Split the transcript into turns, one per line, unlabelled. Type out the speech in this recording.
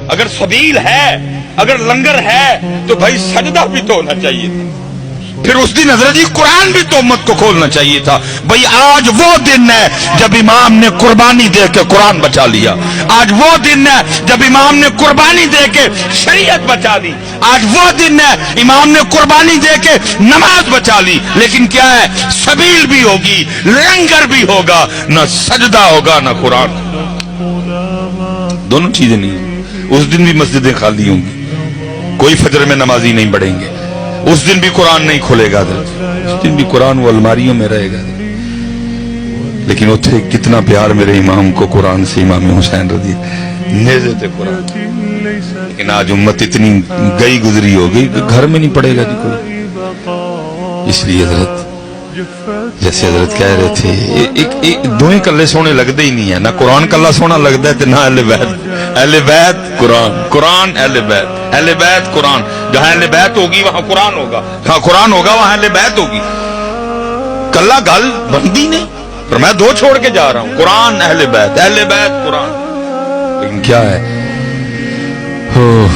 اگر سبیل ہے، اگر لنگر ہے تو بھائی سجدہ بھی تو ہونا چاہیے تھا. پھر اس دن حضرت جی قرآن بھی تو امت کو کھولنا چاہیے تھا. بھائی آج وہ دن ہے جب امام نے قربانی دے کے قرآن بچا لیا. آج وہ دن ہے جب امام نے قربانی دے کے شریعت بچا لی. آج وہ دن ہے امام نے قربانی دے کے نماز بچا لی. لیکن کیا ہے، سبیل بھی ہوگی، لنگر بھی ہوگا، نہ سجدہ ہوگا نہ قرآن. دونوں چیزیں نہیں ہیں. اس دن بھی مسجدیں خالی ہوں گی، کوئی فجر میں نمازی نہیں پڑھیں گے. اس دن بھی قرآن نہیں کھلے گا، اس دن بھی قرآن وہ الماریوں میں رہے گا. لیکن اتنے کتنا پیار میرے امام کو قرآن سے، امام حسین رضی نیزے تھے قرآن. لیکن آج امت اتنی گئی گزری ہوگی کہ گھر میں نہیں پڑے گا جی کوئی. اس لیے حضرت جیسے حضرت کہہ رہے تھے، دوئیں کلے سونے لگتے ہی نہیں ہے. نہ قرآن کلا سونا لگتا ہے نہ اہل بیت. اہل بیت قرآن، قرآن اہل بیت، اہل بیت قرآن. جہاں اہل بیت ہوگی وہاں قرآن ہوگا، جہاں قرآن ہوگا وہاں اہل بیت ہوگی. کلا گل بندی نہیں، پر میں دو چھوڑ کے جا رہا ہوں، قرآن اہل بیت، اہل بیت قرآن. لیکن کیا ہے، ہو